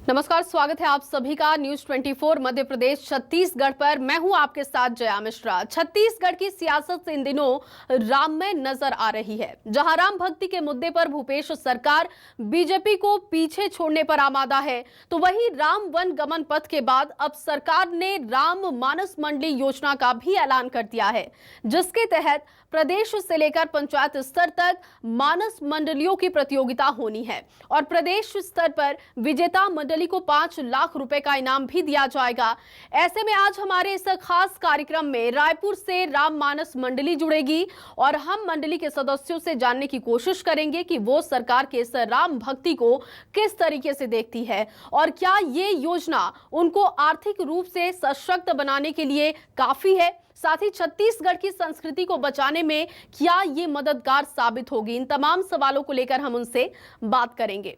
नमस्कार, स्वागत है आप सभी का न्यूज 24 मध्य प्रदेश छत्तीसगढ़ पर। मैं हूं आपके साथ जया मिश्रा। छत्तीसगढ़ की सियासत इन दिनों राममय नजर आ रही है। जहां राम भक्ति के मुद्दे पर भूपेश सरकार बीजेपी को पीछे छोड़ने पर आमादा है, तो वहीं राम वन गमन पथ के बाद अब सरकार ने राम मानस मंडली योजना का भी ऐलान कर दिया है, जिसके तहत प्रदेश से लेकर पंचायत स्तर तक मानस मंडलियों की प्रतियोगिता होनी है और प्रदेश स्तर पर विजेता मंडली को 5 लाख रुपए का इनाम भी दिया जाएगा। ऐसे में आज हमारे इस खास कार्यक्रम में रायपुर से राम मानस मंडली जुड़ेगी और हम मंडली के सदस्यों से जानने की कोशिश करेंगे कि वो सरकार के इस राम भक्ति को किस तरीके से देखती है और क्या ये योजना उनको आर्थिक रूप से सशक्त बनाने के लिए काफी है, साथ ही छत्तीसगढ़ की संस्कृति को बचाने में क्या ये मददगार साबित होगी। इन तमाम सवालों को लेकर हम उनसे बात करेंगे।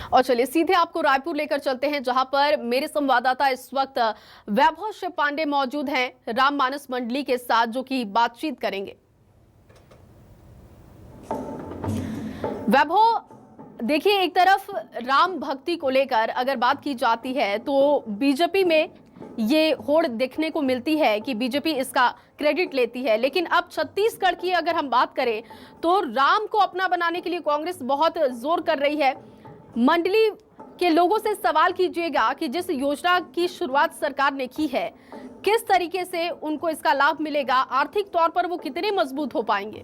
और चलिए सीधे आपको रायपुर लेकर चलते हैं, जहां पर मेरे संवाददाता इस वक्त वैभव शिव पांडे मौजूद हैं राम मानस मंडली के साथ, जो कि बातचीत करेंगे। वैभव, देखिए, एक तरफ राम भक्ति को लेकर अगर बात की जाती है तो बीजेपी में ये होड़ देखने को मिलती है कि बीजेपी इसका क्रेडिट लेती है, लेकिन अब छत्तीसगढ़ की अगर हम बात करें तो राम को अपना बनाने के लिए कांग्रेस बहुत जोर कर रही है। मंडली के लोगों से सवाल कीजिएगा कि जिस योजना की शुरुआत सरकार ने की है, किस तरीके से उनको इसका लाभ मिलेगा, आर्थिक तौर पर वो कितने मजबूत हो पाएंगे।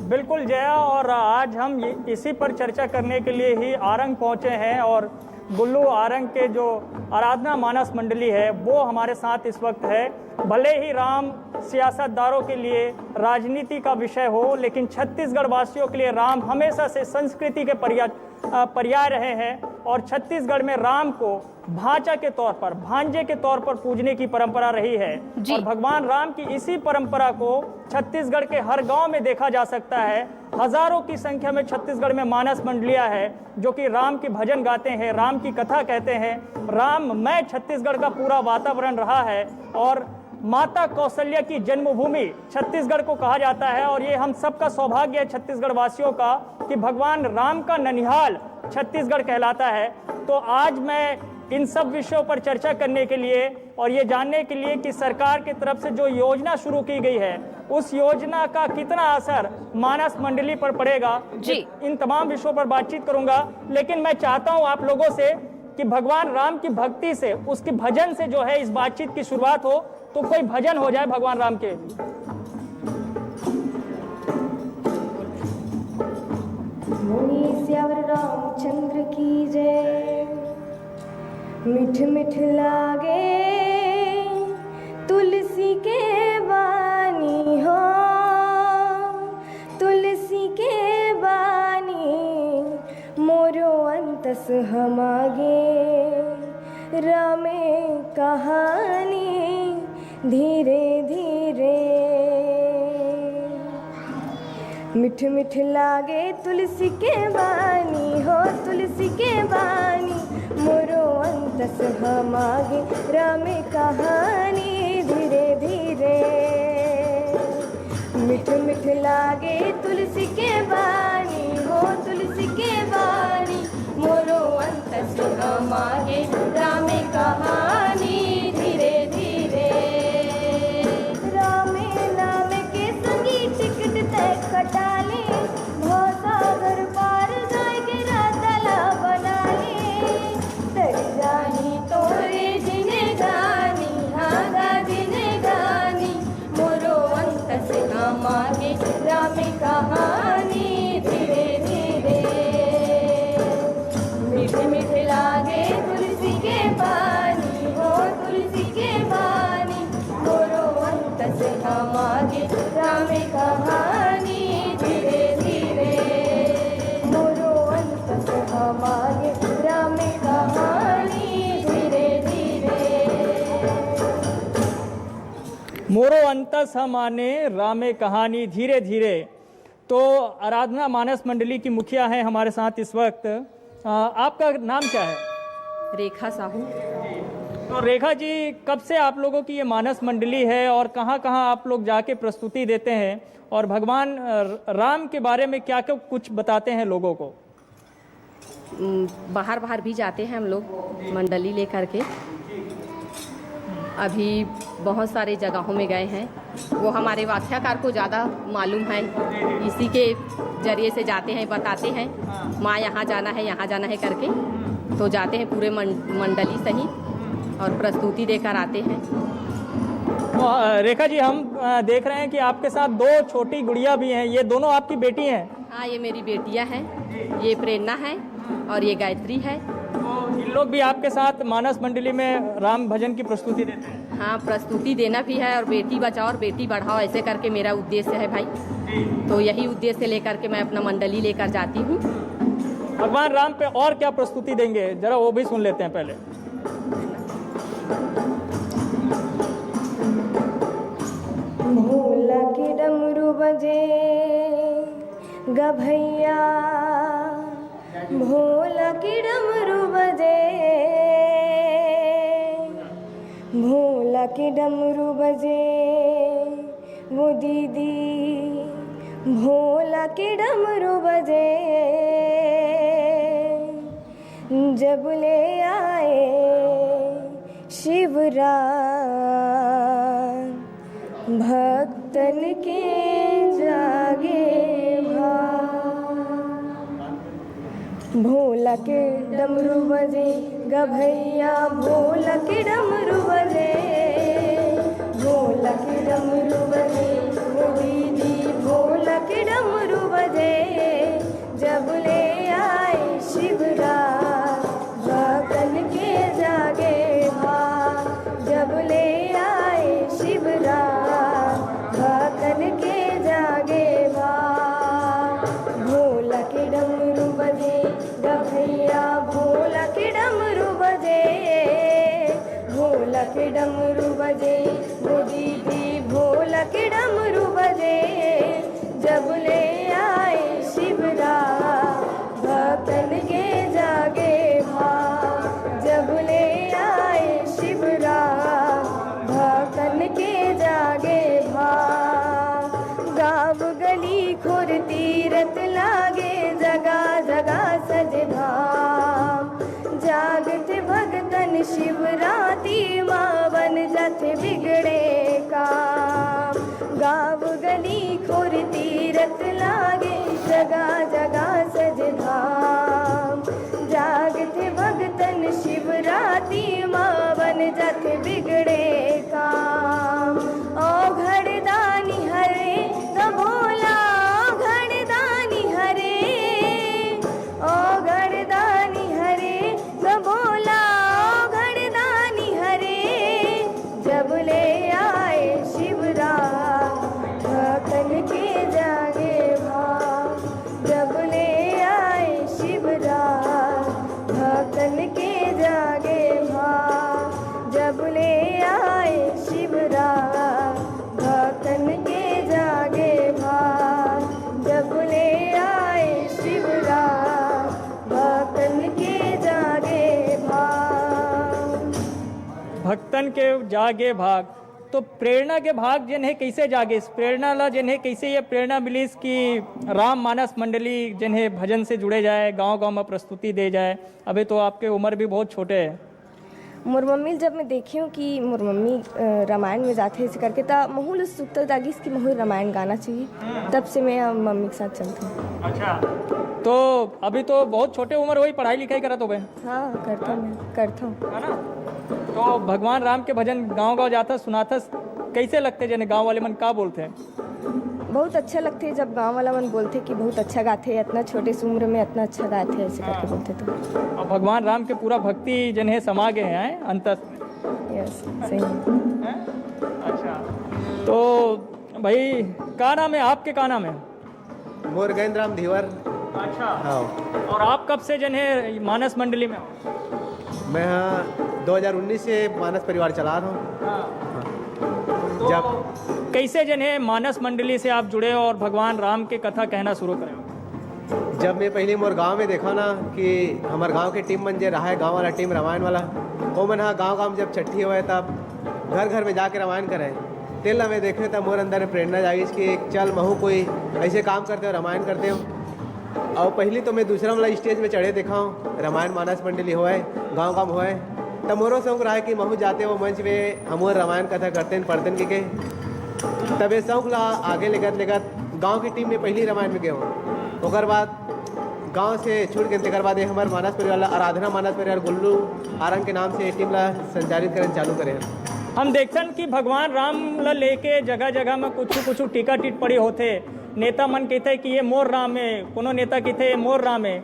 बिल्कुल जया, और आज हम इसी पर चर्चा करने के लिए ही आरंग पहुंचे हैं और गुल्लू आरंग के जो आराधना मानस मंडली है वो हमारे साथ इस वक्त है। भले ही राम सियासतदारों के लिए राजनीति का विषय हो, लेकिन छत्तीसगढ़ वासियों के लिए राम हमेशा से संस्कृति के पर्याय रहे हैं और छत्तीसगढ़ में राम को भांजा के तौर पर, भांजे के तौर पर पूजने की परंपरा रही है और भगवान राम की इसी परंपरा को छत्तीसगढ़ के हर गांव में देखा जा सकता है। हजारों की संख्या में छत्तीसगढ़ में मानस मंडलियां हैं जो कि राम की भजन गाते हैं, राम की कथा कहते हैं। राममय छत्तीसगढ़ का पूरा वातावरण रहा है और माता कौशल्या की जन्मभूमि छत्तीसगढ़ को कहा जाता है और ये हम सबका सौभाग्य है छत्तीसगढ़ वासियों का कि भगवान राम का ननिहाल छत्तीसगढ़ कहलाता है। तो आज मैं इन सब विषयों पर चर्चा करने के लिए और ये जानने के लिए कि सरकार की तरफ से जो योजना शुरू की गई है उस योजना का कितना असर मानस मंडली पर पड़ेगा, इन तमाम विषयों पर बातचीत करूंगा। लेकिन मैं चाहता हूं आप लोगों से कि भगवान राम की भक्ति से, उसके भजन से जो है इस बातचीत की शुरुआत हो, तो कोई भजन हो जाए भगवान राम के। मुनि श्यावर रामचंद्र की जय। मिठ मिठ लागे तुलसी के बानी हो, तुलसी के बानी मोरो अंतस हमागे। रामे कहानी धीरे धीरे, मिठ मिठ लागे तुलसी के बानी हो, तुलसी के बानी मोरो अंतस हमागे। रामे कहानी धीरे धीरे, मिठ मिठ लागे तुलसी के बानी हो, तुलसी के बानी मोरो अंतस हमागे। रामे कहानी धीरे धीरे, रामे नाम के संगी टिकट तय कटाले, भवसागर पार जाय के रातला बनाले। तर जानी तोरे जिने गानी, हागा जिने गानी मोरो अंतस हमागे। रामे कहानी धीरे धीरे, मिठ मिठ लागे तुलसी के पानी हो, तुलसी के पानी मोरो अंतस हमागे। रामे कहानी धीरे धीरे, मोरो अंतस हमागे। रामे कहानी धीरे धीरे, मोरो अंतस हमाने रामे कहानी धीरे धीरे। तो आराधना मानस मंडली की मुखिया हैं हमारे साथ इस वक्त। आपका नाम क्या है? रेखा साहू। तो रेखा जी, कब से आप लोगों की ये मानस मंडली है और कहाँ कहाँ आप लोग जाके प्रस्तुति देते हैं और भगवान राम के बारे में क्या क्या कुछ बताते हैं लोगों को? बाहर बाहर भी जाते हैं हम लोग मंडली लेकर के। अभी बहुत सारे जगहों में गए हैं, वो हमारे व्याख्याकार को ज़्यादा मालूम है, इसी के जरिए से जाते हैं, बताते हैं माँ यहाँ जाना है यहाँ जाना है करके, तो जाते हैं पूरे मंडली सहित और प्रस्तुति देकर आते हैं। तो रेखा जी, हम देख रहे हैं कि आपके साथ दो छोटी गुड़िया भी हैं, ये दोनों आपकी बेटी हैं? हाँ, ये मेरी बेटियाँ हैं, ये प्रेरणा है और ये गायत्री है। तो इन लोग भी आपके साथ मानस मंडली में राम भजन की प्रस्तुति देते हैं? हाँ, प्रस्तुति देना भी है और बेटी बचाओ और बेटी बढ़ाओ, ऐसे करके मेरा उद्देश्य है भाई। तो यही उद्देश्य लेकर के मैं अपना मंडली लेकर जाती हूँ। भगवान राम पे और क्या प्रस्तुति देंगे, जरा वो भी सुन लेते हैं पहले। भोला के डमरू बजे गा भैया, भोला के डमरू बजे, भोला के डमरू बजे वो दीदी, भोला के डमरू बजे, जब ले आए शिवराज भक्तन के जागे भाग। भोला के डमरू बजे गा भैया, भोला के डमरू बजे, भोला के डमरू बजे वो दीदी, भोला के डमरू बजे, जब ले आए शिवराज भक्तन के जागे भाग, जब ले आए शिवराज भक्तन के जागे भाग। भोला के डमरू बजे गा भैया, भोला के डमरू बजे, भोला के डमरू बजे वो दीदी, भोला के डमरू बजे, जब ले आए शिवराज भक्तन के जागे भाग, जब ले आए शिवराज भक्तन के जागे भाग। गाँव गली खोर तीरथ लागे, जगह जगह सज धाम, जागत भगतन शिवराती माँ बन जथ बिगड़े काम। गाँव गली खोर तीरथ लागे, जगह जगह सज धाम, जागत भगतन शिवराती माँ बन जथ बिगड़े काम। ओ घड़दानी हरे तो भोला, घड़दानी हरे, ओ घड़दानी हरे तो भोला, घड़दानी हरे, जब ले आए शिवराज भक्तन के जागे भाग, जब ले आए शिवराज भक्तन के जागे भाग, जब ले आए शिवराज भक्तन के जागे भाग, जब ले आए शिवराज भक्तन के जागे भाग। भक्तन के जागे भाग। तो प्रेरणा के भाग जिन्हें कैसे जागे, इस प्रेरणा ला जिन्हें कैसे ये प्रेरणा मिली कि राम मानस मंडली जिन्हें भजन से जुड़े जाए, गांव गांव में प्रस्तुति दे जाए? अभी तो आपके उम्र भी बहुत छोटे है। मोर मम्मी जब मैं देखी हूँ कि मोर मम्मी रामायण में जाते हैं ऐसे करके, तब महूल उत्सुकता जागीस कि महूल रामायण गाना चाहिए, तब से मैं मम्मी के साथ चलती हूँ। अच्छा, तो अभी तो बहुत छोटे उम्र हुई, पढ़ाई लिखाई करा तो बहन? हाँ, करता हूँ, मैं करता हूँ। है ना? तो भगवान राम के भजन गांव गांव जाता सुनाता, कैसे लगते जने गांव वाले मन का बोलते हैं? बहुत अच्छा लगते है जब गांव वाला मन बोलते कि बहुत अच्छा गाते हैं, इतना छोटे से उम्र में इतना अच्छा गाते हैं, ऐसे करके बोलते। तो और भगवान राम के पूरा भक्ति जिन्हें समा गए हैं अंतर। यस, सही है। अच्छा, तो भाई क्या नाम है आपके? क्या नाम है? मोर गैंद राम धीवर। अच्छा, हाँ, और आप कब से जिन्हें मानस मंडली में हो? मैं हाँ 2019 से मानस परिवार चला रहा हूँ। तो जब कैसे जिन्हें मानस मंडली से आप जुड़े और भगवान राम के कथा कहना शुरू करें? जब मैं पहले मोर गांव में देखा ना कि हमारे गांव के टीम मन जे रहा है, गांव वाला टीम रामायण वाला, वो मन हाँ गांव में जब छठी हुआ तब घर घर में जाके रामायण करे, तेल में देखे तब मोर अंदर प्रेरणा जागी कि चल महू कोई ऐसे काम करते हो, रामायण करते हो। और पहली तो मैं दूसरा वाला स्टेज में चढ़े देखा हूँ, रामायण मानस मंडली हुआ है, गाँव गाँव हुआ है, तब मोरो शौक रहा है कि महू जाते वो मंच में हम रामायण कथा करते हैं, पढ़ते हैं कि तब ये शौक ला आगे लेकर गाँव की टीम में पहली रामायण में गए हूँ। ओकर बाद गांव से छूट के तेकर बाद हमारे मानस परिवार आराधना मानस परिवार गुल्लू आरंग के नाम से टीम ला संचालित करना चालू करें। हम देखन कि भगवान राम ला लेके जगह जगह में कुछ टीका टीट पड़ी होते, नेता मन कहते कि ये मोर राम है, कोनो नेता कहते ये मोर राम है।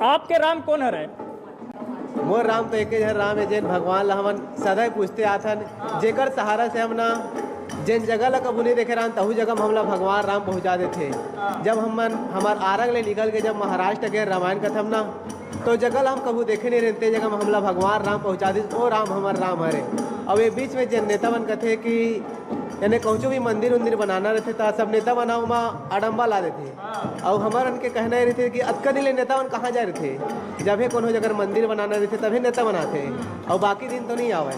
आपके राम कौन है? मोर राम तो एक राम है जिन भगवान ला हमन सदैव पूछते आथन, जेकर सहारा से हम ना जिन जगह ला कबू नहीं देखे रहन तहु जगह हमला भगवान राम पहुँचा देते। जब हमार आरंग ले निकल के जब महाराष्ट्र गए रामायण कथा ना, तो जगह हम कबू देखे नहीं रहते, जगह में हमला भगवान राम पहुँचा दी, ओ राम हमार राम हरे। अब ये बीच में जिन नेता बन कथे कि यानी कहूँ भी मंदिर उंदिर बनाना रहते था, सब नेता बना वहाँ आडम्बा ला देते। और हमारे उनके कहना ही रहते कि अतका दिन नेता बन कहाँ जा रहे थे, जब है कोनो जगह मंदिर बनाना रहते तभी नेता बनाते, और बाकी दिन तो नहीं आवे।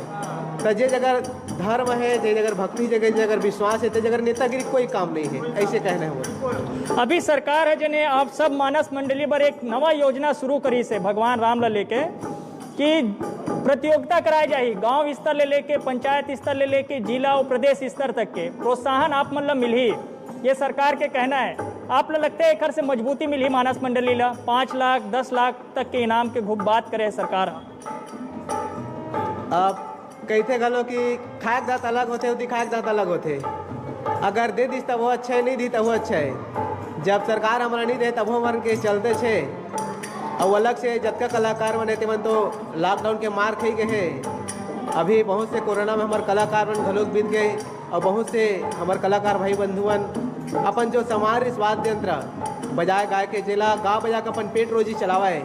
तो जे जगह धर्म है, जे जगह भक्ति, जगह जगह विश्वास है, तो जगह नेतागिरी कोई काम नहीं है, ऐसे कहना है वो। अभी सरकार है जिन्हें आप सब मानस मंडली पर एक नवा योजना शुरू करी से भगवान राम ला लेके कि प्रतियोगिता कराई जाए, गांव स्तर ले लेके पंचायत स्तर ले लेके जिला और प्रदेश स्तर तक के प्रोत्साहन आप मतलब मिली, ये सरकार के कहना है। आप लोग लगता है एक से मजबूती मिली मानस मंडली ला, 5 लाख 10 लाख तक के इनाम के खूब बात करे सरकार। आप कहते गलो कि खाए दांत अलग होते, दिखाए दांत अलग होते, अगर दे दी तब वो अच्छा है, नहीं दी तब वो अच्छा है। जब सरकार हमारा नहीं दे तब हमारे के चलते छे। और अलग से जतका कलाकार बने मन तो लॉकडाउन के मार खाई गए हैं। अभी बहुत से कोरोना में हमारे कलाकार बन घलोक बीत गए, और बहुत से हमारे कलाकार भाई बंधुअन अपन जो समार वाद्य यंत्र बजाए गाय के जेला गा बजा के अपन पेट रोजी चलावा है,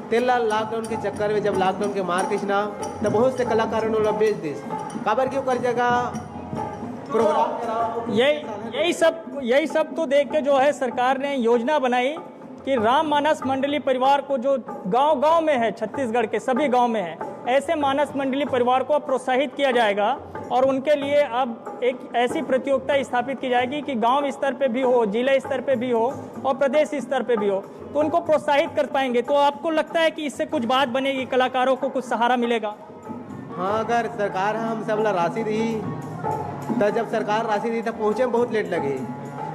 तेला लॉकडाउन के चक्कर में जब लॉकडाउन के मार खींचना तो बहुत से कलाकारों ने बेच दी, काबर क्यों कर जगह प्रोग्राम। यही सब तो देख के जो है सरकार ने योजना बनाई कि राम मानस मंडली परिवार को जो गांव-गांव में है, छत्तीसगढ़ के सभी गांव में है, ऐसे मानस मंडली परिवार को प्रोत्साहित किया जाएगा। और उनके लिए अब एक ऐसी प्रतियोगिता स्थापित की जाएगी कि गांव स्तर पे भी हो, जिला स्तर पे भी हो और प्रदेश स्तर पे भी हो, तो उनको प्रोत्साहित कर पाएंगे। तो आपको लगता है कि इससे कुछ बात बनेगी, कलाकारों को कुछ सहारा मिलेगा? हाँ, अगर सरकार हम सब ला राशि दी, तो जब सरकार राशि दी तो पहुँचे में बहुत लेट लगी,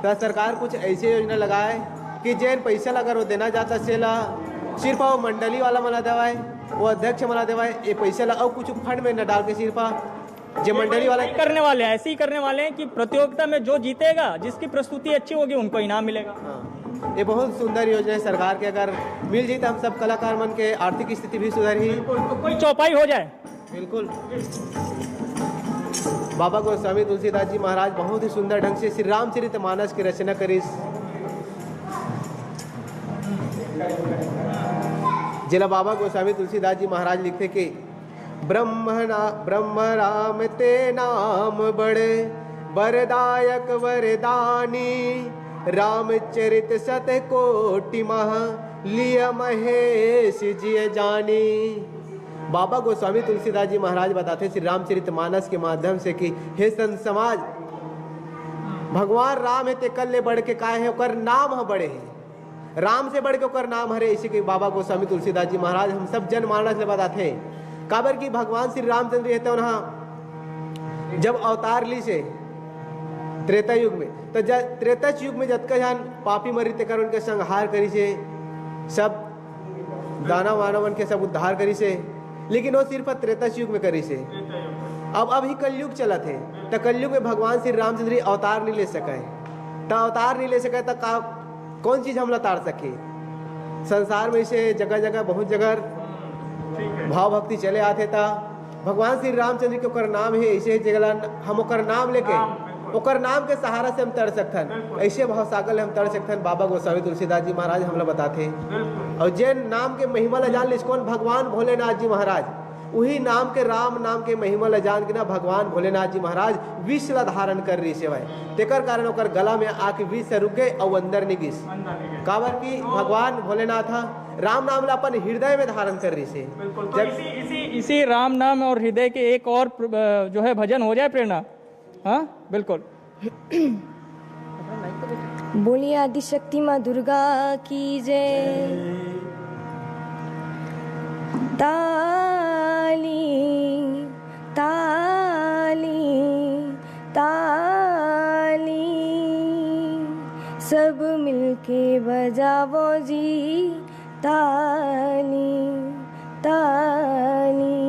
तो सरकार कुछ ऐसी योजना लगाए कि जैन पैसा अगर वो देना जाता सेला सिर्फ वो मंडली वाला मना देवाए, वो अध्यक्ष मना देवाए, ये पैसा ला और कुछ फंड में न डाल के सिर्फ जो मंडली वाला करने वाले हैं, ऐसे ही करने वाले हैं कि प्रतियोगिता में जो जीतेगा, जिसकी प्रस्तुति अच्छी होगी, उनको इनाम मिलेगा। हाँ, ये बहुत सुंदर योजना है सरकार के, अगर मिल जाए तो हम सब कलाकार मन के आर्थिक स्थिति भी सुधर ही, तो कोई चौपाई हो जाए। बिल्कुल। बाबा गोस्वामी तुलसीदास जी महाराज बहुत ही सुंदर ढंग से श्री रामचरित मानस की रचना करी। जिला बाबा गोस्वामी तुलसीदास जी महाराज लिखते कि ब्रह्म राम ते नाम बड़े वरदायक वरदानी, रामचरित सत कोटि मह लिय महेश जिय जानी। बाबा गोस्वामी तुलसीदास जी महाराज बताते श्री रामचरित मानस के माध्यम से कि हे संत समाज, भगवान राम है ते कल ले बढ़ के काहे है, ओकर नाम है बड़े है, राम से बढ़ के ओकर नाम हरे। इसी के बाबा गोस्वामी तुलसीदास जी महाराज हम सब जनमानस ले बताते काबर की भगवान श्री रामचंद्र रहते वहाँ जब अवतार ली से त्रेता युग में, तो त्रेता युग में जतका जान पापी मरी तेकर उनके संहार करी से, सब दाना मानवन के सब उद्धार करी से, लेकिन वो सिर्फ त्रेता युग में करी से। अब अभी कलयुग चला थे, तो कलयुग में भगवान श्री रामचंद्र अवतार नहीं ले सके, तो अवतार नहीं ले सके तो कौन चीज़ हम तार सके। संसार में से जगह जगह बहुत जगह भाव भक्ति चले आते था, भगवान श्री रामचंद्र के ओकर नाम है, ऐसे जगह हम ओकर नाम लेके ओकर नाम के सहारा से हम तर सकथन, ऐसे भाव सागर हम तर सकथन। बाबा गोस्वामी तुलसीदास जी महाराज हमला बताते, और जैन नाम के महिमा ला जान लिस कौन भगवान भोलेनाथ जी महाराज, वही नाम के राम नाम के महिमा ल जान के ना भगवान भोलेनाथ जी महाराज विष ला धारण कर रही से भाई, तेकर कारण ओकर गला में आके विष से रुके और अंदर निगिस। काबर की भगवान भोलेनाथ राम नाम ला अपन हृदय में धारण कर रही से। तो इसी राम नाम और हृदय के एक और जो है भजन हो जाए प्रेरणा। हाँ बिल्कुल। बोलिए आदिशक्ति माँ दुर्गा की जय। ताली ताली ताली सब मिलके बजावो जी ताली ताली।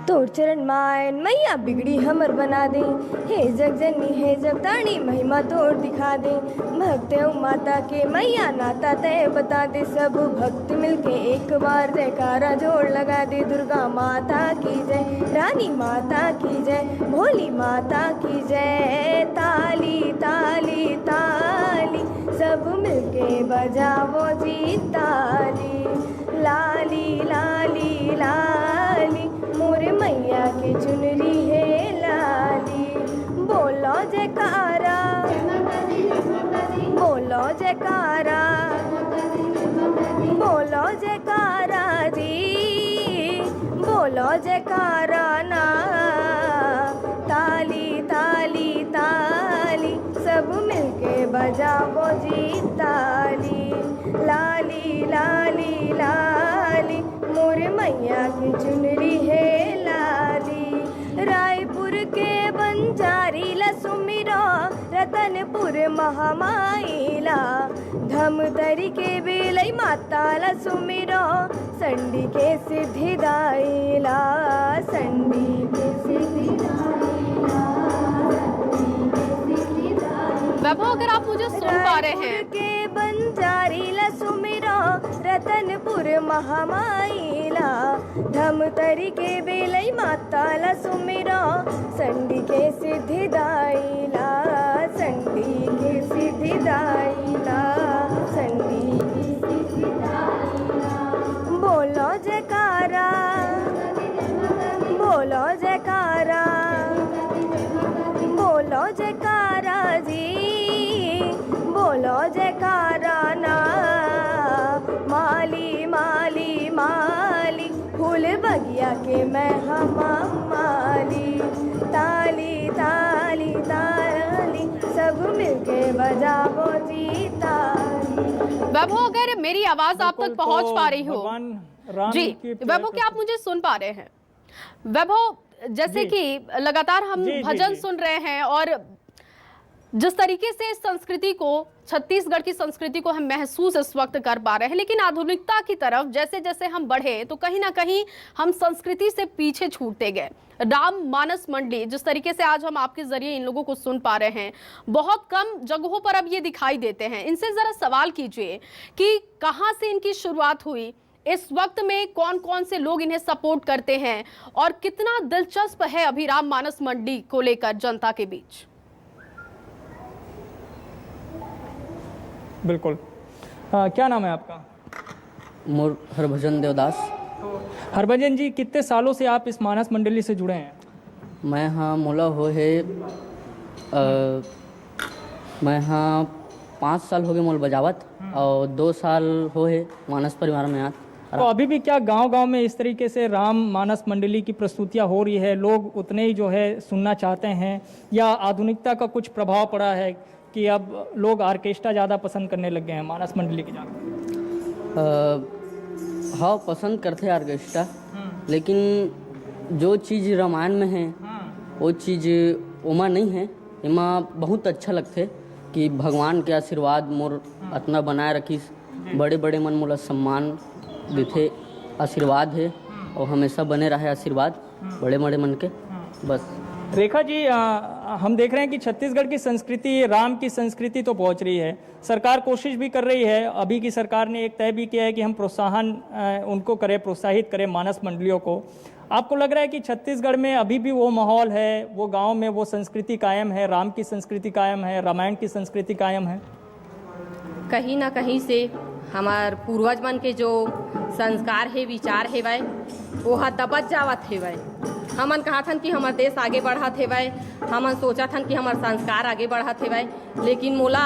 तोर चरण मायन मैया बिगड़ी हमर बना दे, हे जगजनी हे जगतानी महिमा तोर दिखा दे। भक्त माता के मैया नाता तय बता दे, सब भक्त मिलके एक बार जयकारा जोड़ लगा दे। दुर्गा माता की जय, रानी माता की जय, भोली माता की जय। ताली ताली ताली सब मिलके बजावो जी ताली। लाली लाली लाली मोरे मैया के चुनरी है लाली। बोलो जयकारा बोलो जयकारा बोलो जयकारा जी, बोलो जयकारा ना। ताली ताली ताली सब मिलके बजाओ जी ताली। लाली लाली लाली मोरे मैया की चुनरी है लाली। रायपुर के बंजारी ला सुमिरो, रतनपुर महामाईला। धमतरी के बेलई माता ला सुमिरो, संडी के सिद्धिदाईला। संडी के सिद्धिदाईला। वैभव, अगर आप मुझे सुन पा रहे हैं, के बंजारी ला सुमिरो, रतनपुर महामाईला। धमतरी के बेलई माता ला सुमिरो, संडी के सिद्धिदाईला। संडी के सिद्धिदाईला। संडी के सिद्धिदाईला। बोलो जयकारा बोलो जयकारा बोलो जयकारा जी, बोलो जयकारा ना। माली माली माली फूल बगिया के मैं हम माली। ताली ताली ताली सब मिलके बजाओ जी ताली। वैभव, अगर मेरी आवाज आप तक पहुंच पा रही हो जी वैभव, क्या आप मुझे सुन पा रहे हैं? वैभव, जैसे कि लगातार हम भजन सुन रहे हैं और जिस तरीके से इस संस्कृति को, छत्तीसगढ़ की संस्कृति को हम महसूस इस वक्त कर पा रहे हैं, लेकिन आधुनिकता की तरफ जैसे जैसे हम बढ़े तो कहीं ना कहीं हम संस्कृति से पीछे छूटते गए। राम मानस मंडली, जिस तरीके से आज हम आपके जरिए इन लोगों को सुन पा रहे हैं, बहुत कम जगहों पर अब ये दिखाई देते हैं। इनसे जरा सवाल कीजिए कि कहाँ से इनकी शुरुआत हुई, इस वक्त में कौन कौन से लोग इन्हें सपोर्ट करते हैं और कितना दिलचस्प है अभी राम मानस मंडली को लेकर जनता के बीच। बिल्कुल। क्या नाम है आपका? मोर हरभजन देवदास। हरभजन जी, कितने सालों से आप इस मानस मंडली से जुड़े हैं? मैं हाँ मोला हो है मैं हाँ 5 साल हो गए मोल बजावत और 2 साल हो है मानस परिवार में आत। तो अभी भी क्या गांव-गांव में इस तरीके से राम मानस मंडली की प्रस्तुतियां हो रही है, लोग उतने ही जो है सुनना चाहते हैं, या आधुनिकता का कुछ प्रभाव पड़ा है कि अब लोग ऑर्केस्ट्रा ज़्यादा पसंद करने लग गए हैं मानस मंडली के जाकर? हाँ पसंद करते हैं ऑर्केस्ट्रा, लेकिन जो चीज़ रामायण में है वो चीज़ ओमा नहीं है। एमा बहुत अच्छा लगते कि भगवान के आशीर्वाद मोर इतना बनाए रखी, बड़े बड़े मन मोला सम्मान देते, आशीर्वाद है और हमेशा बने रहे आशीर्वाद बड़े बड़े मन के। बस रेखा जी, हम देख रहे हैं कि छत्तीसगढ़ की संस्कृति, राम की संस्कृति तो पहुंच रही है, सरकार कोशिश भी कर रही है। अभी की सरकार ने एक तय भी किया है कि हम उनको प्रोत्साहित करें मानस मंडलियों को। आपको लग रहा है कि छत्तीसगढ़ में अभी भी वो माहौल है, वो गांव में वो संस्कृति कायम है, राम की संस्कृति कायम है, रामायण की संस्कृति कायम है? कहीं ना कहीं से हमार पूर्वज मन के जो संस्कार है विचार है वह वो दबत जावत है वह हमन कहा थन कि हमार देश आगे बढ़त है वह हमन सोचा थन कि हमार संस्कार आगे बढ़त है वह लेकिन मोला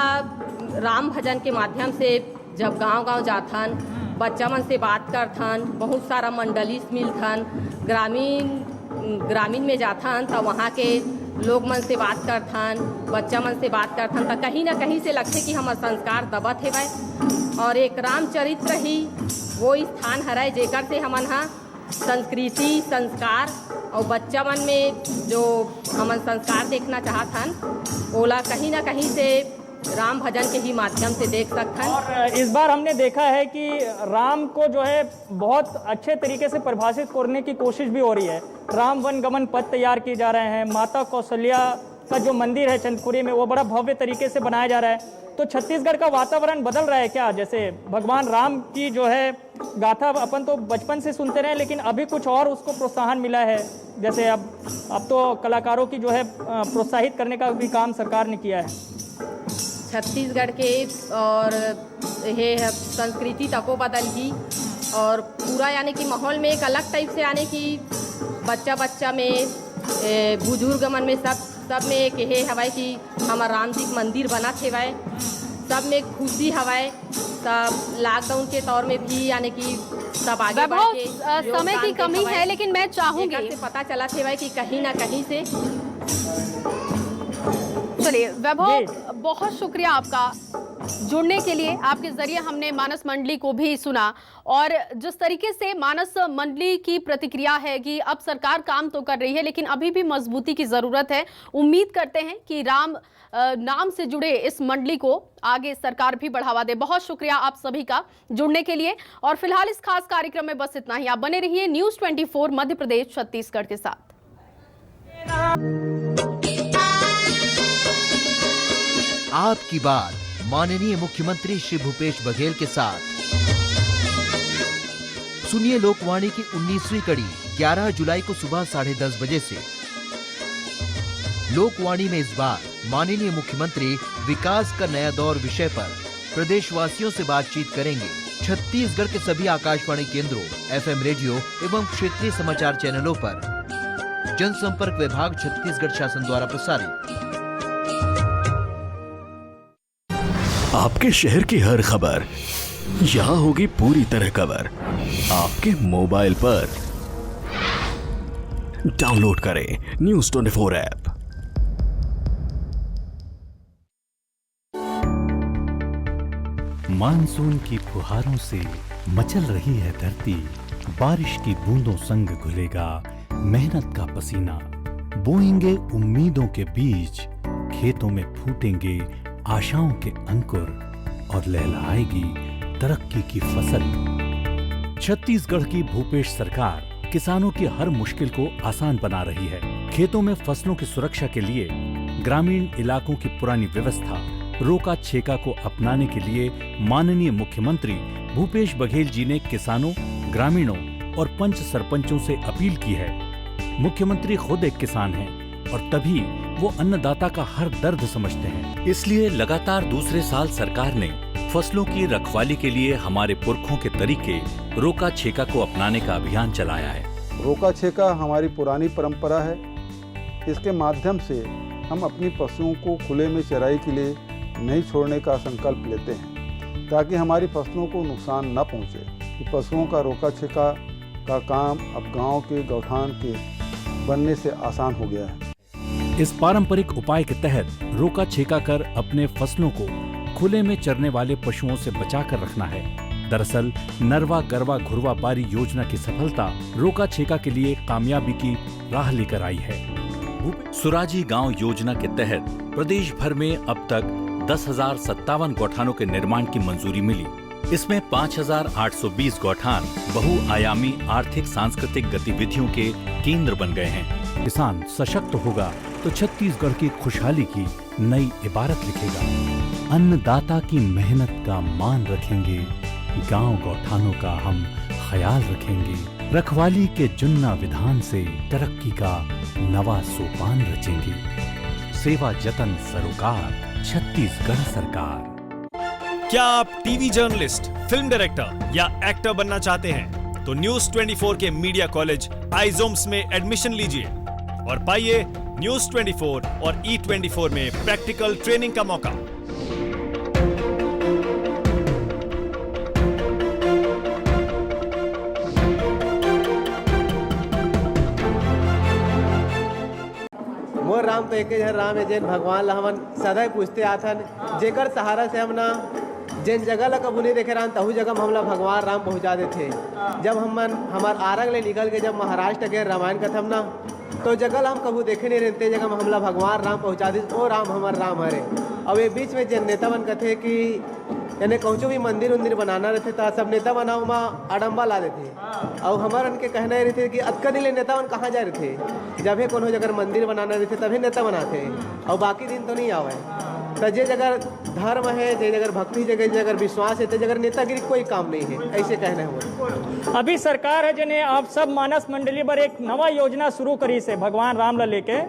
राम भजन के माध्यम से जब गांव-गांव जाथन बच्चा मन से बात करथन बहुत सारा मंडली मिलथन ग्रामीण में जाथन तो वहाँ के लोग मन से बात करथन बच्चा मन से बात करथन तो कहीं ना कहीं से लगते कि हमार संस्कार दबत है वह और एक रामचरित्र ही वो स्थान हराए जेकर से हमन हा संस्कृति संस्कार और बच्चा मन में जो हमन संस्कार देखना चाहथन ओला कहीं ना कहीं से राम भजन के ही माध्यम से देख सकते हैं। और इस बार हमने देखा है कि राम को जो है बहुत अच्छे तरीके से परिभाषित करने की कोशिश भी हो रही है। राम वन गमन पथ तैयार किए जा रहे हैं। माता कौशल्या का जो मंदिर है चंदपुरी में वो बड़ा भव्य तरीके से बनाया जा रहा है। तो छत्तीसगढ़ का वातावरण बदल रहा है क्या? जैसे भगवान राम की जो है गाथा अपन तो बचपन से सुनते रहे लेकिन अभी कुछ और उसको प्रोत्साहन मिला है। जैसे अब तो कलाकारों की जो है प्रोत्साहित करने का भी काम सरकार ने किया है। छत्तीसगढ़ के और ये संस्कृति तको बदल की और पूरा यानी कि माहौल में एक अलग टाइप से यानी कि बच्चा में बुजुर्ग मन में सब में एक ये हवाए कि हमार राम जी मंदिर बना थे वाए सब में खुशी हवाए सब लॉकडाउन के तौर में भी यानी कि सब आगे बढ़ के समय की कमी है लेकिन मैं चाहूंगी से पता चला थे वाए कि कहीं ना कहीं से चलिए वैभव बहुत शुक्रिया आपका जुड़ने के लिए। आपके जरिए हमने मानस मंडली को भी सुना और जिस तरीके से मानस मंडली की प्रतिक्रिया है कि अब सरकार काम तो कर रही है लेकिन अभी भी मजबूती की जरूरत है। उम्मीद करते हैं कि राम नाम से जुड़े इस मंडली को आगे सरकार भी बढ़ावा दे। बहुत शुक्रिया आप सभी का जुड़ने के लिए और फिलहाल इस खास कार्यक्रम में बस इतना ही। आप बने रहिए न्यूज़ 24 मध्य प्रदेश छत्तीसगढ़ के साथ। आपकी बात माननीय मुख्यमंत्री श्री भूपेश बघेल के साथ। सुनिए लोकवाणी की 19वीं कड़ी 11 जुलाई को सुबह 10:30 बजे से। लोकवाणी में इस बार माननीय मुख्यमंत्री विकास का नया दौर विषय पर प्रदेशवासियों से बातचीत करेंगे। छत्तीसगढ़ के सभी आकाशवाणी केंद्रों, FM रेडियो एवं क्षेत्रीय समाचार चैनलों पर जनसंपर्क विभाग छत्तीसगढ़ शासन द्वारा प्रसारित। आपके शहर की हर खबर यहाँ होगी पूरी तरह कवर। आपके मोबाइल पर डाउनलोड करें न्यूज़ 24 ऐप। मानसून की फुहारों से मचल रही है धरती, बारिश की बूंदों संग घुलेगा मेहनत का पसीना। बोएंगे उम्मीदों के बीज, खेतों में फूटेंगे आशाओं के अंकुर और लहलहाएगी तरक्की की फसल। छत्तीसगढ़ की भूपेश सरकार किसानों की हर मुश्किल को आसान बना रही है। खेतों में फसलों की सुरक्षा के लिए ग्रामीण इलाकों की पुरानी व्यवस्था रोका छेका को अपनाने के लिए माननीय मुख्यमंत्री भूपेश बघेल जी ने किसानों, ग्रामीणों और पंच सरपंचों से अपील की है। मुख्यमंत्री खुद एक किसान हैं और तभी वो अन्नदाता का हर दर्द समझते हैं। इसलिए लगातार दूसरे साल सरकार ने फसलों की रखवाली के लिए हमारे पुरखों के तरीके रोका छेका को अपनाने का अभियान चलाया है। रोका छेका हमारी पुरानी परंपरा है। इसके माध्यम से हम अपनी पशुओं को खुले में चराई के लिए नहीं छोड़ने का संकल्प लेते हैं ताकि हमारी फसलों को नुकसान न पहुंचे। पशुओं का रोका छेका का काम अब गांव के गौठान के बनने से आसान हो गया है। इस पारंपरिक उपाय के तहत रोका छेका कर अपने फसलों को खुले में चरने वाले पशुओं से बचाकर रखना है। दरअसल नरवा गरवा घुरवा बारी योजना की सफलता रोका छेका के लिए कामयाबी की राह लेकर आई है। सुराजी गांव योजना के तहत प्रदेश भर में अब तक 10,057 गौठानों के निर्माण की मंजूरी मिली। इसमें 5,820 गौठान बहुआयामी आर्थिक सांस्कृतिक गतिविधियों के केंद्र बन गए हैं। किसान सशक्त होगा तो छत्तीसगढ़ की खुशहाली की नई इबारत लिखेगा। अन्नदाता की मेहनत का मान रखेंगे, गांव गौठानों का हम ख्याल रखेंगे। रखवाली के जुन्ना विधान से तरक्की का नवा सोपान रचेंगे। सेवा जतन सरोकार, छत्तीसगढ़ सरकार। क्या आप टीवी जर्नलिस्ट, फिल्म डायरेक्टर या एक्टर बनना चाहते हैं तो न्यूज 24 के मीडिया कॉलेज आइजोम्स में एडमिशन लीजिए और पाइए न्यूज 24 और E24 में प्रैक्टिकल ट्रेनिंग का मौका। मोर राम तो एक राम है जैन भगवान ला हमन सदैव पूछते आथन, जेकर सहारा से हम ना जिन जगह ला कबू नहीं देखे रहन तहु जगह में हमला भगवान राम पहुंचा देते। जब हमार आरंग ले निकल के जब महाराष्ट्र के रामायण कथा ना तो जगह ला हम कबू देखे नहीं रहते, जगह में हमला भगवान राम पहुंचा दे। ओ राम हमार राम हरे। अब ये बीच में जन नेता बन कथे कि यानी कहूँ भी मंदिर उंदिर बनाना रहते तो सब नेता बनाओ वहाँ अडम्बा ला देते। और हमारे उनके कहना रहते कि अतका दिन नेता बन कहाँ जा रहे थे, जब है कोनो जगह मंदिर बनाना रहते तभी नेता बनाते और बाकी दिन तो नहीं आवे। तो जे जगह धर्म है, जे जगह भक्ति, जगह जगह विश्वास है, तो जगह नेतागिरी कोई काम नहीं है, ऐसे कहना है। अभी सरकार है जिन्हें आप सब मानस मंडली पर एक नवा योजना शुरू करी से भगवान राम ला लेके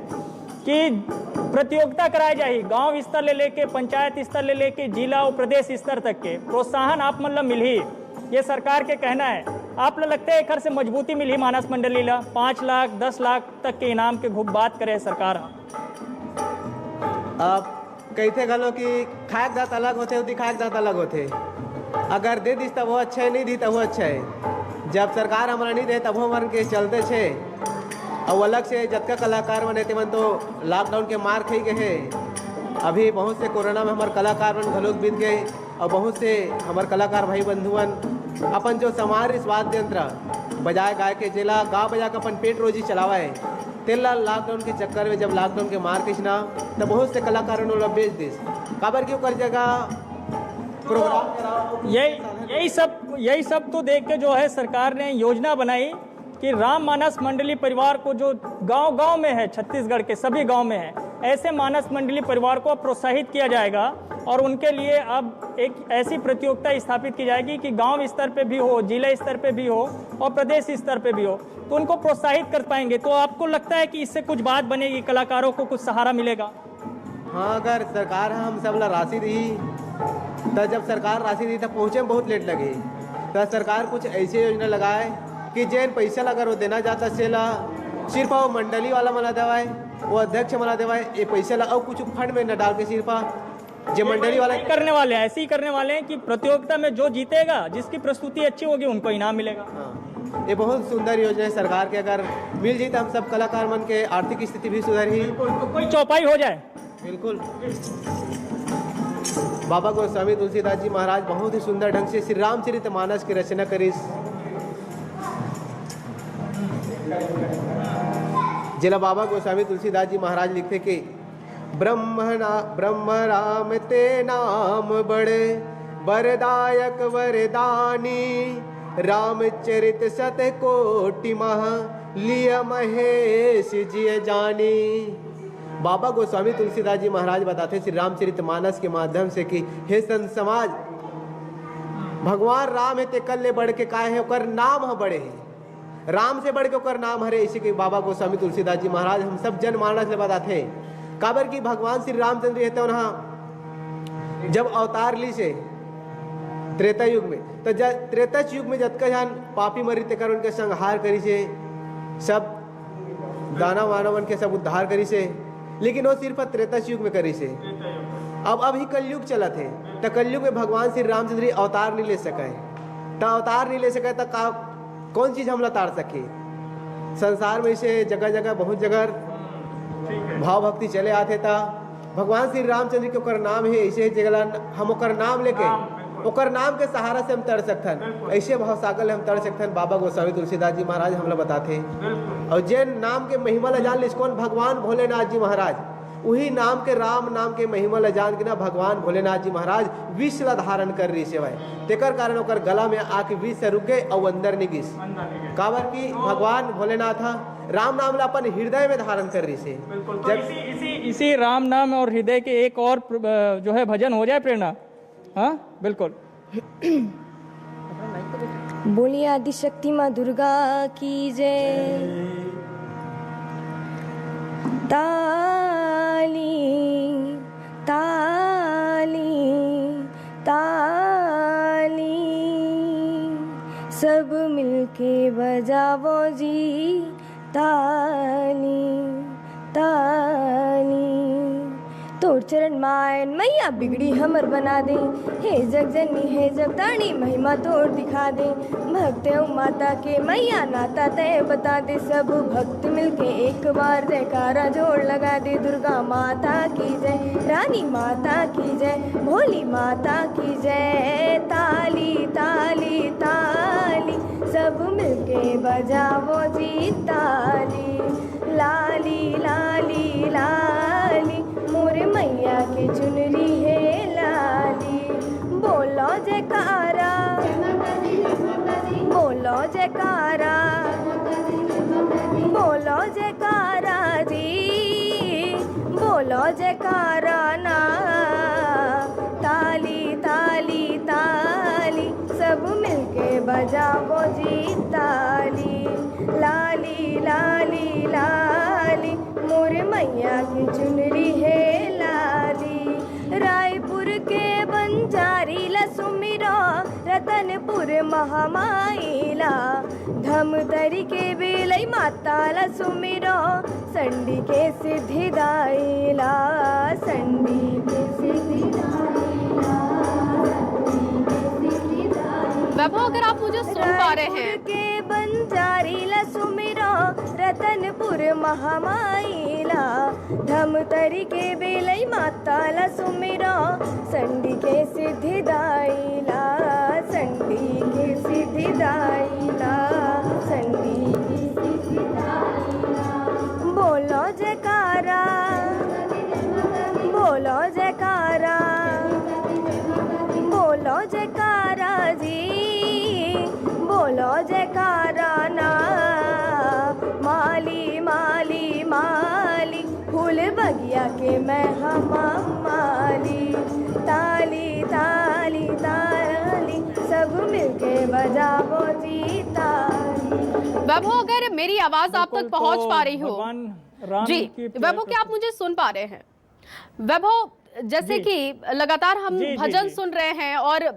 कि प्रतियोगिता कराई जाए गांव स्तर ले लेके पंचायत स्तर ले लेके जिला और प्रदेश स्तर तक के प्रोत्साहन आप मतलब मिली, ये सरकार के कहना है। आप लगता है एक से मजबूती मिली मानस मंडली ला 5 लाख 10 लाख तक के इनाम के खूब बात करे सरकार। आप कहते गलो कि खाक दात अलग होते दिखाक दात अलग होते, अगर दे दिस तब वो अच्छा है, नहीं दी तब वो अच्छा है। जब सरकार हमारा नहीं दे तब हमारे के चलते छे और अलग से जतका कलाकार बने थे मन तो लॉकडाउन के मार खाई गए हैं। अभी बहुत से कोरोना में हमारे कलाकार बन घलोक बीत गए और बहुत से हमारे कलाकार भाई बंधुअन अपन जो समार इस वाद्य यंत्र बजाए गाय के जेला गा बजा के अपन पेट रोजी चलावा है। तेला लॉकडाउन के चक्कर में जब लॉकडाउन के मार खींचना तो बहुत से कलाकारों ने बेच दिस काबर क्यों कर जगह प्रोग्राम यही सब तो देख के जो है सरकार ने योजना बनाई कि राम मानस मंडली परिवार को जो गांव-गांव में है, छत्तीसगढ़ के सभी गांव में है, ऐसे मानस मंडली परिवार को प्रोत्साहित किया जाएगा और उनके लिए अब एक ऐसी प्रतियोगिता स्थापित की जाएगी कि गांव स्तर पे भी हो, जिला स्तर पे भी हो और प्रदेश स्तर पे भी हो, तो उनको प्रोत्साहित कर पाएंगे। तो आपको लगता है कि इससे कुछ बात बनेगी, कलाकारों को कुछ सहारा मिलेगा? हाँ, अगर सरकार हम सब ला राशि दी तो जब सरकार राशि दी तो पहुँचे में बहुत लेट लगे, तो सरकार कुछ ऐसी योजना लगाए कि जैन पैसा अगर वो देना जाता सेला सिर्फ वो मंडली वाला मना देवाए, वो अध्यक्ष मना देवाए, ये पैसा ला और कुछ फंड में न डाल के सिर्फ जो मंडली वाला करने वाले हैं, ऐसे ही करने वाले हैं कि प्रतियोगिता में जो जीतेगा, जिसकी प्रस्तुति अच्छी होगी उनको इनाम मिलेगा। हाँ, ये बहुत सुंदर योजना है सरकार के, अगर मिल जाए तो हम सब कलाकार मन के आर्थिक स्थिति भी सुधर ही, कोई चौपाई हो जाए। बिल्कुल। बाबा गोस्वामी तुलसीदास जी महाराज बहुत ही सुंदर ढंग से श्री रामचरितमानस की रचना करी। जिला बाबा गोस्वामी तुलसीदास जी महाराज लिखते कि ब्रह्म राम ते नाम बड़े वरदायक वरदानी रामचरित सत कोटि मह लिय महेश जिय जानी। बाबा गोस्वामी तुलसीदास जी महाराज बताते श्री रामचरितमानस के माध्यम से कि हे संत समाज, भगवान राम है ते कल ले बढ़ के काहे है, ओकर नाम है बड़े है, राम से बढ़ के ओकर नाम हरे। इसी के बाबा गोस्वामी तुलसीदास जी महाराज हम सब जनमानस ले बताते काबर की भगवान श्री रामचंद्र रहते वहाँ जब अवतार ली से त्रेता युग में, तो त्रेता युग में जतका जन पापी मरी तेकर उनके संहार करी से, सब दानव मानवन के सब उद्धार करी से, लेकिन वो सिर्फ त्रेता युग में करी से। अब अभी कलयुग चला थे तो कलयुग में भगवान श्री रामचंद्र अवतार नहीं ले सके, तो अवतार नहीं ले सके तो कौन चीज हम तार सके। संसार में से जगह जगह बहुत जगह भाव भक्ति चले आते था, भगवान श्री रामचंद्र के ओकर नाम है, ऐसे जगह हम ओकर नाम लेके ओकर नाम के सहारा से हम तर सकथन, ऐसे भाव सागल हम तर सकथन। बाबा गोस्वामी तुलसीदास जी महाराज हम लोग बताते और जैन नाम के महिमा ला जान लिस कौन भगवान भोलेनाथ जी महाराज, वही नाम के राम नाम के महिमा ला जान के ना भगवान भोलेनाथ जी महाराज विष ला धारण कर रही से तेकर कारण ओकर गला में आके विष से रुक गए और अंदर नहीं गिस, काबर की भगवान भोलेनाथ राम नाम ला अपन हृदय में धारण कर रही से। इसी राम नाम और हृदय के एक और जो है भजन हो जाए प्रेरणा। हाँ बिल्कुल। बोलिए आदिशक्ति माँ दुर्गा की जय। ताली ताली ताली बजावो जी ताली ताली। तोर चरण मायन मैया बिगड़ी हमर बना दे, हे जगजनी हे जगतानी महिमा तोर दिखा दे। भक्त माता के मैया नाता तय बता दे, सब भक्त मिलके एक बार जयकारा जोड़ लगा दे। दुर्गा माता की जय, रानी माता की जय, भोली माता की जय। ताली ताली ताली सब मिलके बजावो जी ताली। लाली लाली लाली मोरे मैया की चुनरी है लाली। बोलो जयकारा बोलो जयकारा बोलो जयकारा जी, बोलो जयकारा ना। ताली ताली ताली सब मिलके बजावो जी ताली। लाली लाली लाली मोरे मैया की चुनरी है लाली। रायपुर के बंजारी ला सुमिरो, रतनपुर महामाईला। धमतरी के बेलई माता ला सुमिरो, संडी के सिद्धिदाईला। संडी के सिद्धिदाईला। वैभव, अगर आप मुझे सुन पा रहे हैं, के बंजारी ला सुमिरो, रतनपुर महामाईला। धमतरी के बेलई माता ला सुमिरो, संडी के सिद्धिदाईला। संडी के सिद्धिदाईला। संडी के सिद्धिदाईला। बोलो जयकारा बोलो जयकारा बोलो जयकारा जी, बोलो जयकारा ना। माली माली माली फूल बगिया के मैं हम माली। ताली ताली ताली सब मिलके बजावो जी ताली। वैभव, अगर मेरी आवाज आप तक पहुंच पा रही हो जी, वैभव, क्या आप मुझे सुन पा रहे हैं? वैभव, जैसे कि लगातार हम भजन सुन रहे हैं और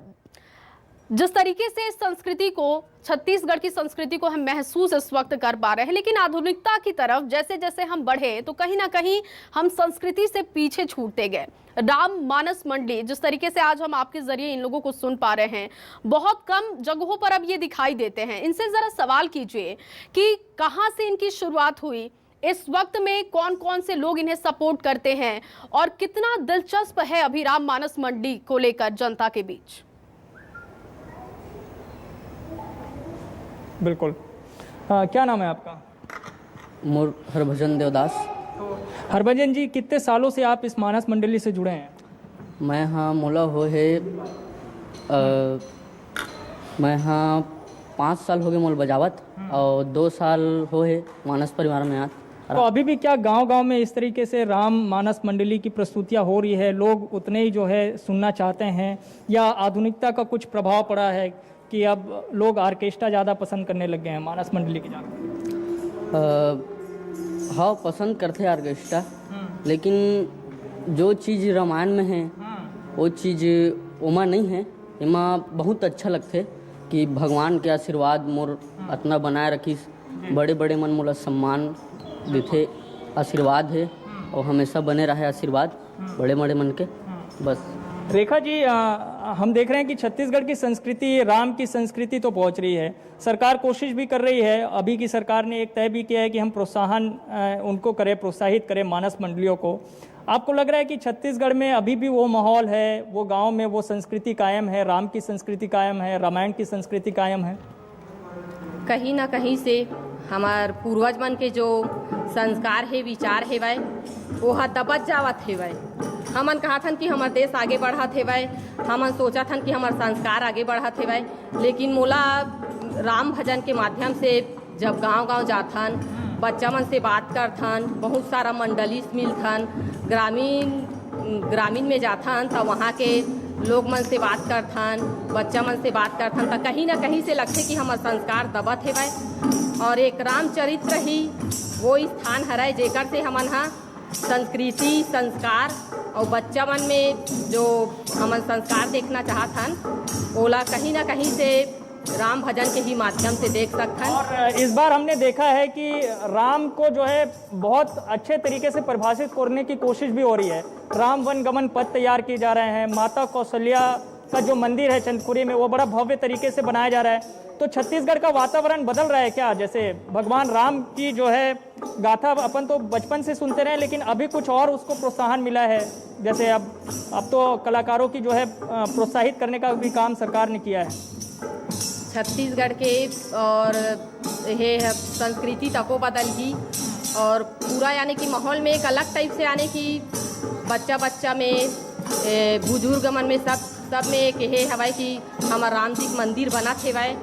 जिस तरीके से इस संस्कृति को, छत्तीसगढ़ की संस्कृति को हम महसूस इस वक्त कर पा रहे हैं, लेकिन आधुनिकता की तरफ जैसे जैसे हम बढ़े तो कहीं ना कहीं हम संस्कृति से पीछे छूटते गए। राम मानस मंडली, जिस तरीके से आज हम आपके जरिए इन लोगों को सुन पा रहे हैं, बहुत कम जगहों पर अब ये दिखाई देते हैं। इनसे जरा सवाल कीजिए कि कहाँ से इनकी शुरुआत हुई, इस वक्त में कौन कौन से लोग इन्हें सपोर्ट करते हैं और कितना दिलचस्प है अभी राम मानस मंडली को लेकर जनता के बीच। बिल्कुल। क्या नाम है आपका? मोर हरभजन देवदास। हरभजन जी, कितने सालों से आप इस मानस मंडली से जुड़े हैं? मैं हाँ मोला हो है मैं हाँ 5 साल हो गए मोल बजावत और 2 साल हो है मानस परिवार में आज। तो अभी भी क्या गांव-गांव में इस तरीके से राम मानस मंडली की प्रस्तुतियां हो रही है, लोग उतने ही जो है सुनना चाहते हैं, या आधुनिकता का कुछ प्रभाव पड़ा है कि अब लोग ऑर्केस्ट्रा ज़्यादा पसंद करने लग गए हैं मानस मंडली की जगह? हाँ, पसंद करते हैं ऑर्केस्ट्रा, लेकिन जो चीज़ रामायण में है वो चीज़ ओमा नहीं है। एमा बहुत अच्छा लगते कि भगवान के आशीर्वाद मोर इतना बनाए रखी, बड़े बड़े मन मोला सम्मान देते, आशीर्वाद है और हमेशा बने रहे आशीर्वाद बड़े बड़े मन के। बस रेखा जी, हम देख रहे हैं कि छत्तीसगढ़ की संस्कृति, राम की संस्कृति तो पहुंच रही है, सरकार कोशिश भी कर रही है। अभी की सरकार ने एक तय भी किया है कि हम उनको प्रोत्साहित करें मानस मंडलियों को। आपको लग रहा है कि छत्तीसगढ़ में अभी भी वो माहौल है, वो गांव में वो संस्कृति कायम है, राम की संस्कृति कायम है, रामायण की संस्कृति कायम है? कहीं ना कहीं से हमार पूर्वज मन के जो संस्कार है, विचार है वह वो दबत जावत है। वह हमन कहत हन कि हमार देश आगे बढ़त है, वह हमन सोचत हन कि हमार संस्कार आगे बढ़त है वह। लेकिन मोला राम भजन के माध्यम से जब गांव-गांव जाथन, बच्चा मन से बात करथन, बहुत सारा मंडली मिलथन, ग्रामीण में जाथन तो वहाँ के लोग मन से बात करथन, बच्चा मन से बात करथन तो कहीं ना कहीं से लगते कि हमार संस्कार दबत है वह। और एक रामचरित्र ही वो स्थान हराए जेकर से हमन हाँ संस्कृति, संस्कार और बच्चा मन में जो हमन संस्कार देखना चाहत हन, ओला कहीं ना कहीं से राम भजन के ही माध्यम से देख सकते हैं। और इस बार हमने देखा है कि राम को जो है बहुत अच्छे तरीके से परिभाषित करने की कोशिश भी हो रही है। राम वन गमन पथ तैयार किए जा रहे हैं। माता कौशल्या का जो मंदिर है चंदपुरी में, वो बड़ा भव्य तरीके से बनाया जा रहा है। तो छत्तीसगढ़ का वातावरण बदल रहा है क्या? जैसे भगवान राम की जो है गाथा अपन तो बचपन से सुनते रहे, लेकिन अभी कुछ और उसको प्रोत्साहन मिला है। जैसे अब तो कलाकारों की जो है प्रोत्साहित करने का भी काम सरकार ने किया है। छत्तीसगढ़ के और ये संस्कृति तको बदल ही और पूरा यानी कि माहौल में एक अलग टाइप से यानी कि बच्चा में बुजुर्ग मन में सब में एक ये हवाए कि हमारा राम जी मंदिर बना थे वाए,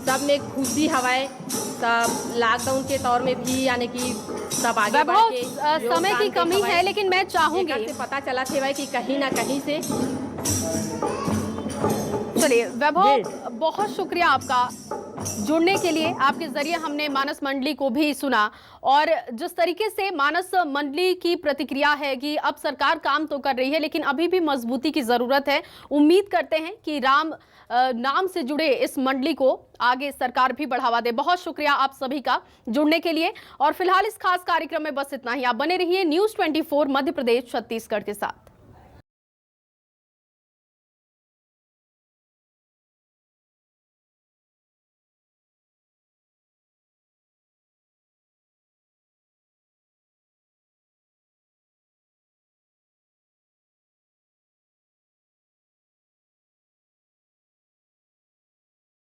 सब में खुशी हवाए। सब लॉकडाउन के तौर में भी यानी कि सब आगे बढ़ के समय की कमी है, लेकिन मैं चाहूंगी से पता चला थे वाए कि कहीं ना कहीं से। चलिए वैभव, बहुत शुक्रिया आपका जुड़ने के लिए। आपके जरिए हमने मानस मंडली को भी सुना और जिस तरीके से मानस मंडली की प्रतिक्रिया है कि अब सरकार काम तो कर रही है, लेकिन अभी भी मजबूती की जरूरत है। उम्मीद करते हैं कि राम नाम से जुड़े इस मंडली को आगे सरकार भी बढ़ावा दे। बहुत शुक्रिया आप सभी का जुड़ने के लिए। और फिलहाल इस खास कार्यक्रम में बस इतना ही। आप बने रहिए न्यूज़ 24 मध्य प्रदेश छत्तीसगढ़ के साथ।